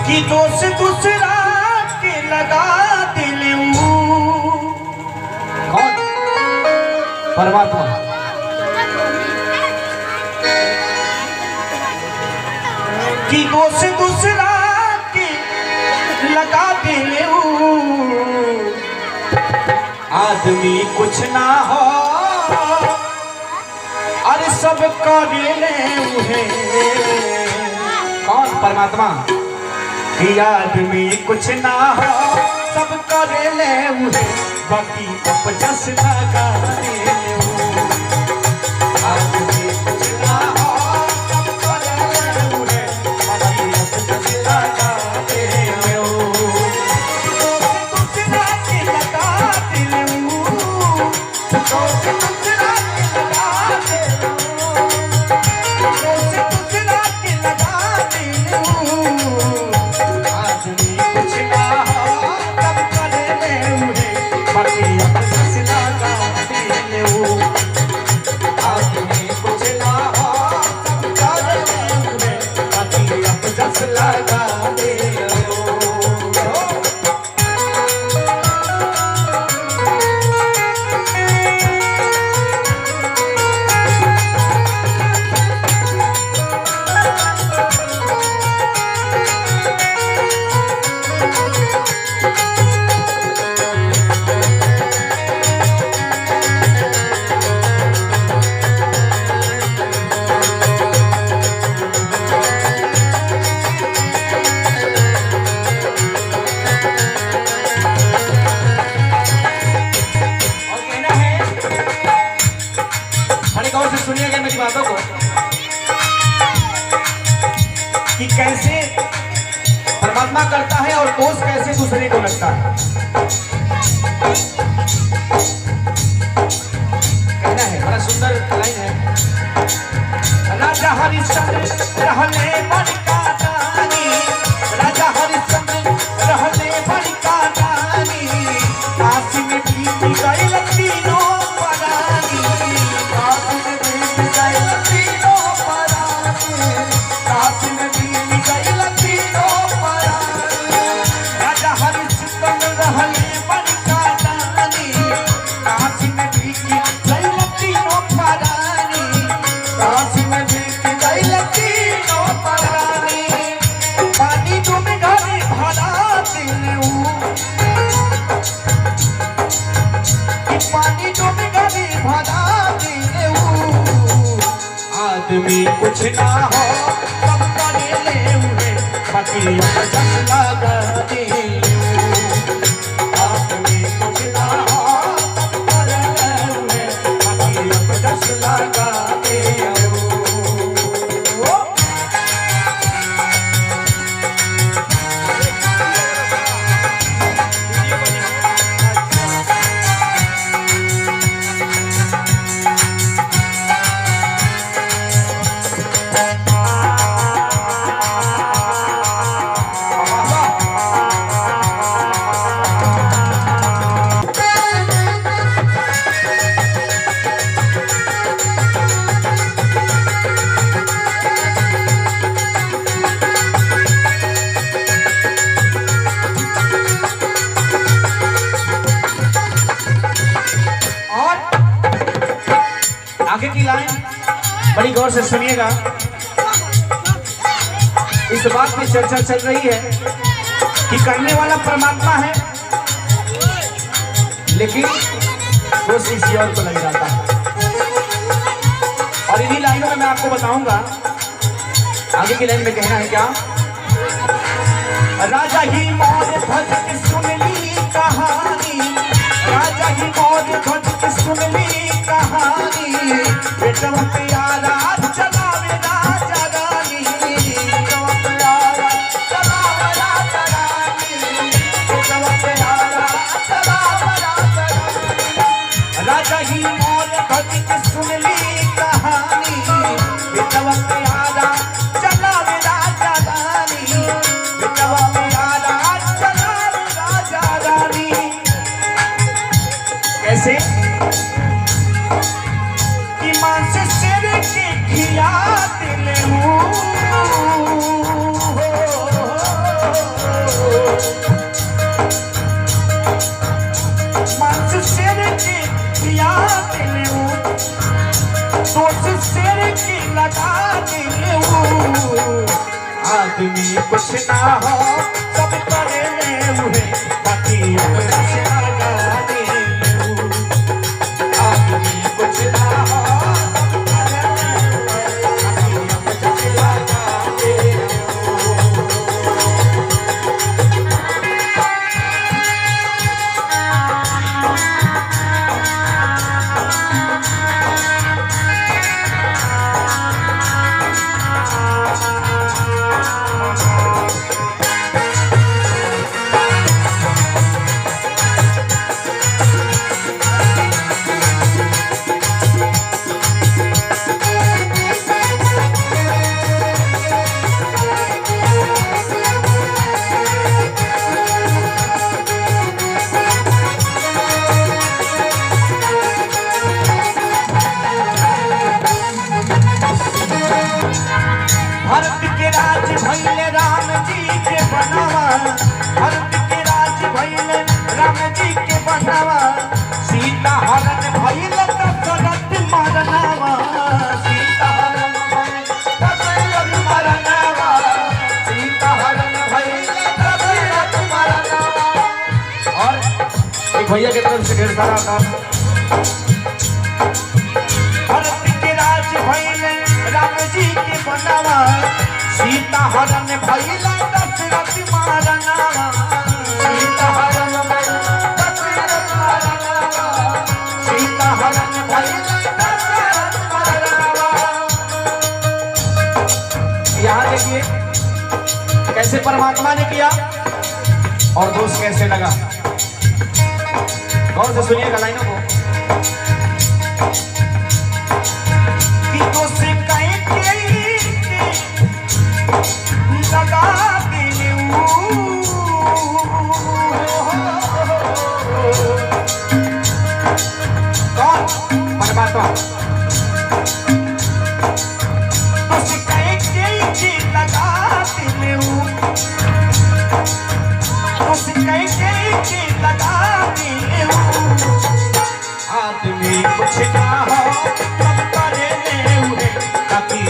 कि दोस्त दूसरा के लगा दिल। कौन? परमात्मा। कि दोस्त दूसरा के लगा दिल। आदमी कुछ ना हो अरे सब कर ले। कौन? परमात्मा। कि आदमी कुछ ना हो सब कर ले बाकी अपजस लगा दे। आदमी कुछ ना हो सब कर ले बाकी अपजस लगा दे। दूसरा के लगा दे। दूसरा के लगा दे। दूसरा के लगा दे। आदमी कुछ ना हो सब कर ले बाकी अपजस लगा दे। आदमी कुछ ना हो सब कर ले बाकी अपजस लगा दे। सुनिएगा मेरी बातों को कि कैसे परमात्मा करता है और दोष कैसे दूसरे को लगता है। कहना है, बड़ा सुंदर लाइन है। राजा हरिश्चंद्र रहने बड़का दानी। राजा हरिश्चंद्र रहने बड़का दानी। काशी में बीती गई तीनों परानी। काशी में बीती गई तीनों परानी। काशी में बीती गई तीनों परानी। राजा हरिश्चंद्र रहने बड़का दानी। काशी में बीती गई तीनों परानी। काशी में बीती गई तीनों परानी। पानी तुम घरे भरा दिलू। पानी तुम घरे भरा दिलू। आदमी कुछ ना हो सब कर ले बाकी अपजस लगा दे। आदमी कुछ ना हो सब कर ले बाकी अपजस लगा दे। आगे की लाइन बड़ी गौर से सुनिएगा। इस बात की चर्चा चल रही है कि करने वाला परमात्मा है लेकिन दोष किसी और को लग जाता है। और इन्हीं लाइनों में मैं आपको बताऊंगा आगे की लाइन में कहना है क्या। राजा ही मौज ध्वज की सुन ली कहानी। राजा ही मौज ध्वज की सुन ली कहानी। बेटा प्यारा चलावे राजा रानी। बेटा प्यारा चलावे राजा रानी। बेटा प्यारा चलावे राजा रानी। राजा ही मौज ध्वज की सुन ली कहानी। बेटा प्यारा चलावे राजा रानी। बेटा प्यारा चलावे राजा रानी। कैसे? मांस शेर के खिला दिल हूँ। आदमी कुछ ना हो सब करे उहे बाकी अपना से लगाने आदमी कुछ ना हो सब करे उहे बाकी अपना से लगाने भरत के राज भइले राम जी के बनवा भरत के राज भइले राम जी के बनवा सीता हरण भइले दशरथ मरनवा सीता हरण भइले दशरथ मरनवा सीता हरण भइले दशरथ मरनवा। और एक भैया की तरफ से ढेर सारा काम भरत के राज भइले राम जी के बनवा सीता हरण भइला दशरथ मरनवा सीता हरण दशरथ मरनवा सीता हरण भइला दशरथ मरनवा। यहाँ देखिए कैसे परमात्मा ने किया और दोष कैसे लगा। गौर से सुनिएगा लाइनों को कि दोष कहीं लगा कौन परमात्मा आदमी कुछ ना हो सब करे उहे ताकि